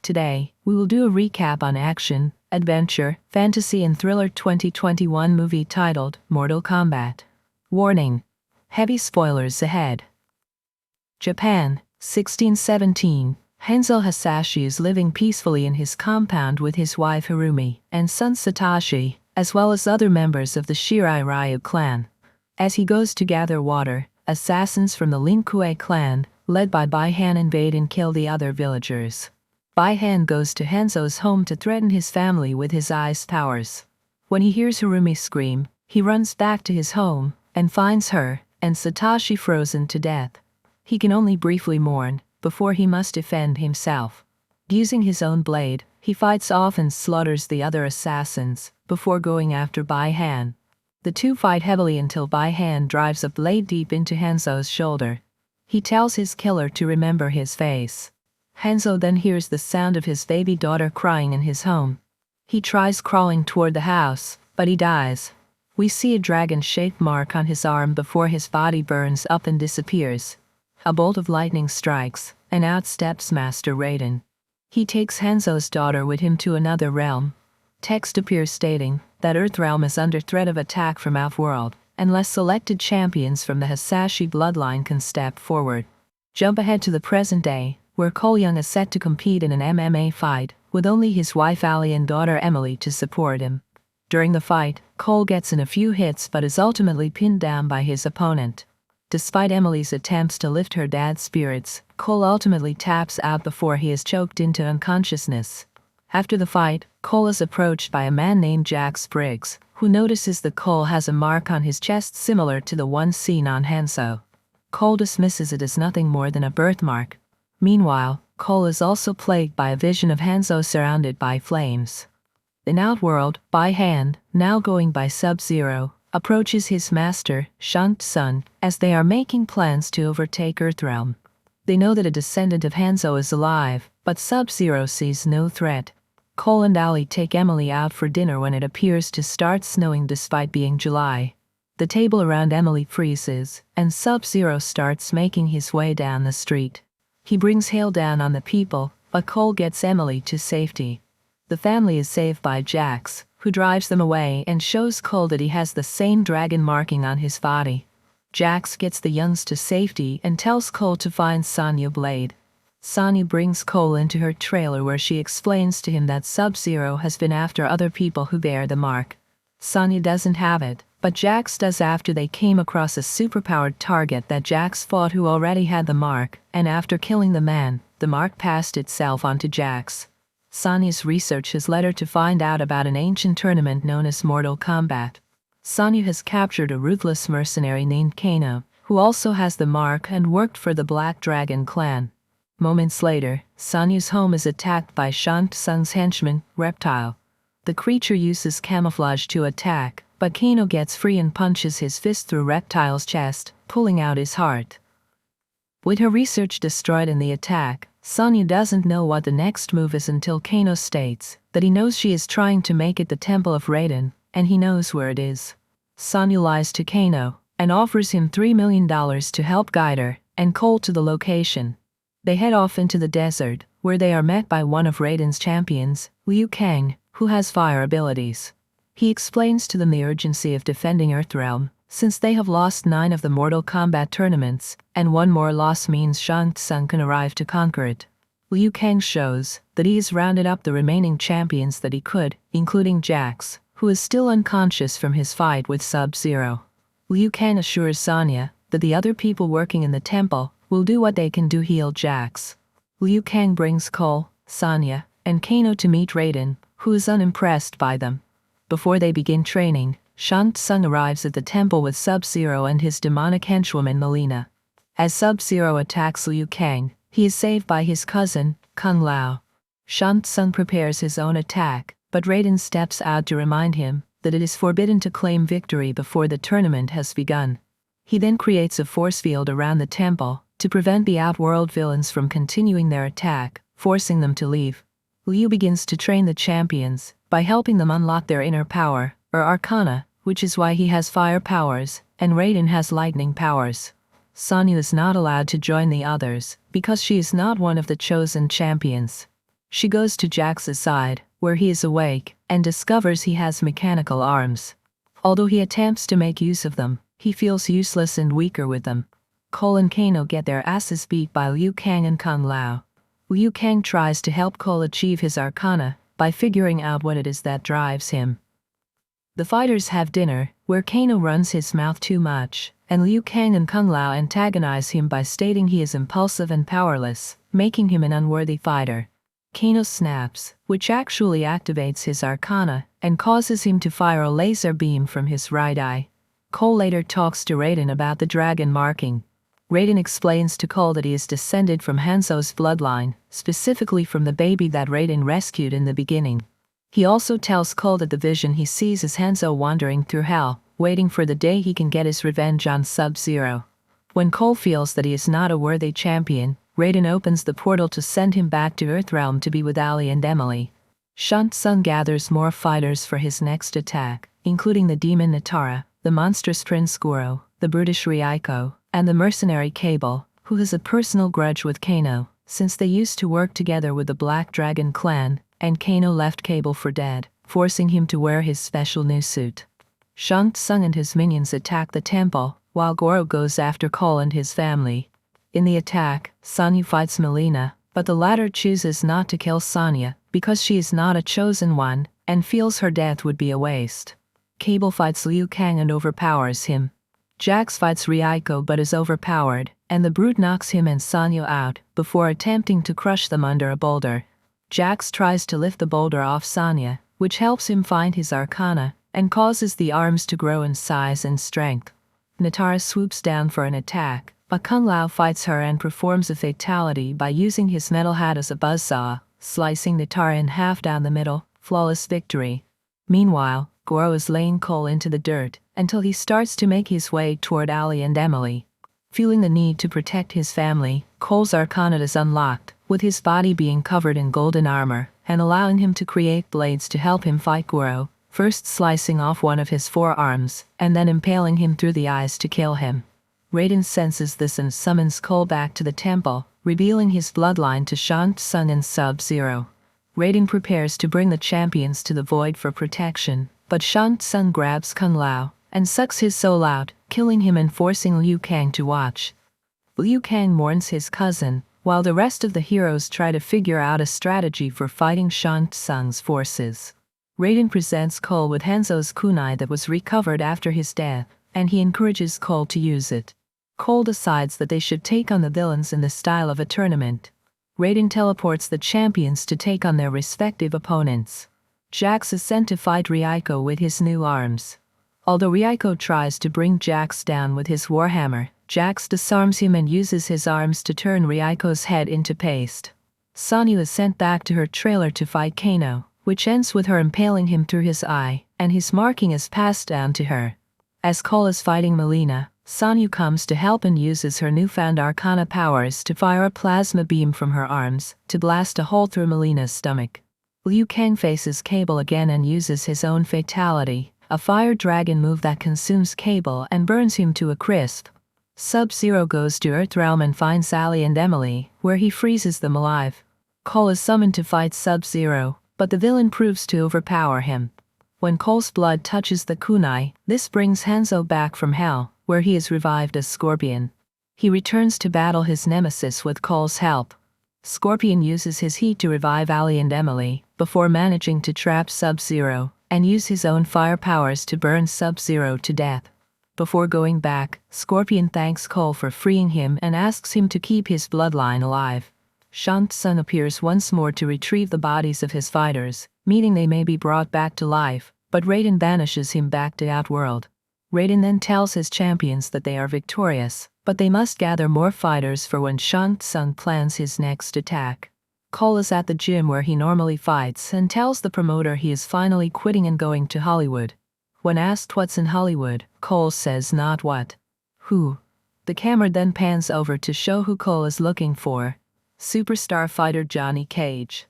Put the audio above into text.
Today, we will do a recap on action, adventure, fantasy and thriller 2021 movie titled Mortal Kombat. Warning: heavy spoilers ahead. Japan, 1617. Hanzo Hasashi is living peacefully in his compound with his wife Harumi and son Satoshi, as well as other members of the Shirai Ryu clan. As he goes to gather water, assassins from the Lin Kuei clan, led by Bai Han, invade and kill the other villagers. Bai Han goes to Hanzo's home to threaten his family with his ice powers. When he hears Harumi scream, he runs back to his home and finds her and Satoshi frozen to death. He can only briefly mourn before he must defend himself. Using his own blade, he fights off and slaughters the other assassins before going after Bai Han. The two fight heavily until Bai Han drives a blade deep into Hanzo's shoulder. He tells his killer to remember his face. Hanzo then hears the sound of his baby daughter crying in his home. He tries crawling toward the house, but he dies. We see a dragon-shaped mark on his arm before his body burns up and disappears. A bolt of lightning strikes, and out steps Master Raiden. He takes Hanzo's daughter with him to another realm. Text appears stating that Earthrealm is under threat of attack from Outworld, unless selected champions from the Hasashi bloodline can step forward. Jump ahead to the present day, where Cole Young is set to compete in an MMA fight, with only his wife Ali and daughter Emily to support him. During the fight, Cole gets in a few hits but is ultimately pinned down by his opponent. Despite Emily's attempts to lift her dad's spirits, Cole ultimately taps out before he is choked into unconsciousness. After the fight, Cole is approached by a man named Jack Spriggs, who notices that Cole has a mark on his chest similar to the one seen on Hanzo. Cole dismisses it as nothing more than a birthmark. Meanwhile, Cole is also plagued by a vision of Hanzo surrounded by flames. In Outworld, Bai Han, now going by Sub-Zero, approaches his master, Shang Tsung, as they are making plans to overtake Earthrealm. They know that a descendant of Hanzo is alive, but Sub-Zero sees no threat. Cole and Ali take Emily out for dinner when it appears to start snowing despite being July. The table around Emily freezes, and Sub-Zero starts making his way down the street. He brings hail down on the people, but Cole gets Emily to safety. The family is saved by Jax, who drives them away and shows Cole that he has the same dragon marking on his body. Jax gets the Youngs to safety and tells Cole to find Sonya Blade. Sonya brings Cole into her trailer where she explains to him that Sub-Zero has been after other people who bear the mark. Sonya doesn't have it, but Jax does after they came across a superpowered target that Jax fought who already had the mark, and after killing the man, the mark passed itself onto Jax. Sonya's research has led her to find out about an ancient tournament known as Mortal Kombat. Sonya has captured a ruthless mercenary named Kano, who also has the mark and worked for the Black Dragon clan. Moments later, Sonya's home is attacked by Shang Tsung's henchman, Reptile. The creature uses camouflage to attack, but Kano gets free and punches his fist through Reptile's chest, pulling out his heart. With her research destroyed in the attack, Sonya doesn't know what the next move is until Kano states that he knows she is trying to make it the Temple of Raiden, and he knows where it is. Sonya lies to Kano and offers him $3 million to help guide her and Cole to the location. They head off into the desert, where they are met by one of Raiden's champions, Liu Kang, who has fire abilities. He explains to them the urgency of defending Earthrealm, since they have lost 9 of the Mortal Kombat tournaments, and one more loss means Shang Tsung can arrive to conquer it. Liu Kang shows that he has rounded up the remaining champions that he could, including Jax, who is still unconscious from his fight with Sub-Zero. Liu Kang assures Sonya that the other people working in the temple will do what they can to heal Jax. Liu Kang brings Cole, Sonya, and Kano to meet Raiden, who is unimpressed by them. Before they begin training, Shang Tsung arrives at the temple with Sub-Zero and his demonic henchwoman Melina. As Sub-Zero attacks Liu Kang, he is saved by his cousin, Kung Lao. Shang Tsung prepares his own attack, but Raiden steps out to remind him that it is forbidden to claim victory before the tournament has begun. He then creates a force field around the temple to prevent the Outworld villains from continuing their attack, forcing them to leave. Liu begins to train the champions by helping them unlock their inner power, or arcana, which is why he has fire powers, and Raiden has lightning powers. Sonya is not allowed to join the others, because she is not one of the chosen champions. She goes to Jax's side, where he is awake, and discovers he has mechanical arms. Although he attempts to make use of them, he feels useless and weaker with them. Cole and Kano get their asses beat by Liu Kang and Kung Lao. Liu Kang tries to help Cole achieve his arcana by figuring out what it is that drives him. The fighters have dinner, where Kano runs his mouth too much, and Liu Kang and Kung Lao antagonize him by stating he is impulsive and powerless, making him an unworthy fighter. Kano snaps, which actually activates his arcana and causes him to fire a laser beam from his right eye. Cole later talks to Raiden about the dragon marking. Raiden explains to Cole that he is descended from Hanzo's bloodline, specifically from the baby that Raiden rescued in the beginning. He also tells Cole that the vision he sees is Hanzo wandering through hell, waiting for the day he can get his revenge on Sub-Zero. When Cole feels that he is not a worthy champion, Raiden opens the portal to send him back to Earthrealm to be with Ali and Emily. Shang Tsung gathers more fighters for his next attack, including the demon Natara, the monstrous Prince Goro, the brutish Ryako, and the mercenary Cable, who has a personal grudge with Kano, since they used to work together with the Black Dragon clan, and Kano left Cable for dead, forcing him to wear his special new suit. Shang Tsung and his minions attack the temple, while Goro goes after Cole and his family. In the attack, Sonya fights Melina, but the latter chooses not to kill Sonya because she is not a chosen one, and feels her death would be a waste. Cable fights Liu Kang and overpowers him. Jax fights Ryako but is overpowered, and the brute knocks him and Sonya out before attempting to crush them under a boulder. Jax tries to lift the boulder off Sonya, which helps him find his arcana, and causes the arms to grow in size and strength. Natara swoops down for an attack, but Kung Lao fights her and performs a fatality by using his metal hat as a buzzsaw, slicing Natara in half down the middle. Flawless victory. Meanwhile, Goro is laying Cole into the dirt until he starts to make his way toward Ali and Emily. Feeling the need to protect his family, Cole's arcana is unlocked, with his body being covered in golden armor, and allowing him to create blades to help him fight Goro, first slicing off one of his forearms, and then impaling him through the eyes to kill him. Raiden senses this and summons Cole back to the temple, revealing his bloodline to Shang Tsung and Sub-Zero. Raiden prepares to bring the champions to the void for protection, but Shang Tsung grabs Kung Lao and sucks his soul out, killing him and forcing Liu Kang to watch. Liu Kang mourns his cousin, while the rest of the heroes try to figure out a strategy for fighting Shang Tsung's forces. Raiden presents Cole with Hanzo's kunai that was recovered after his death, and he encourages Cole to use it. Cole decides that they should take on the villains in the style of a tournament. Raiden teleports the champions to take on their respective opponents. Jax is sent to fight Ryako with his new arms. Although Ryako tries to bring Jax down with his warhammer, Jax disarms him and uses his arms to turn Ryako's head into paste. Sonya is sent back to her trailer to fight Kano, which ends with her impaling him through his eye, and his marking is passed down to her. As Cole is fighting Melina, Sonya comes to help and uses her newfound arcana powers to fire a plasma beam from her arms to blast a hole through Melina's stomach. Liu Kang faces Cable again and uses his own fatality, a fire dragon move that consumes Cable and burns him to a crisp. Sub-Zero goes to Earthrealm and finds Ali and Emily, where he freezes them alive. Cole is summoned to fight Sub-Zero, but the villain proves to overpower him. When Cole's blood touches the kunai, this brings Hanzo back from hell, where he is revived as Scorpion. He returns to battle his nemesis with Cole's help. Scorpion uses his heat to revive Ali and Emily, before managing to trap Sub-Zero, and use his own fire powers to burn Sub-Zero to death. Before going back, Scorpion thanks Cole for freeing him and asks him to keep his bloodline alive. Shang Tsung appears once more to retrieve the bodies of his fighters, meaning they may be brought back to life, but Raiden banishes him back to Outworld. Raiden then tells his champions that they are victorious, but they must gather more fighters for when Shang Tsung plans his next attack. Cole is at the gym where he normally fights and tells the promoter he is finally quitting and going to Hollywood. When asked what's in Hollywood, Cole says not what. Who? The camera then pans over to show who Cole is looking for. Superstar fighter Johnny Cage.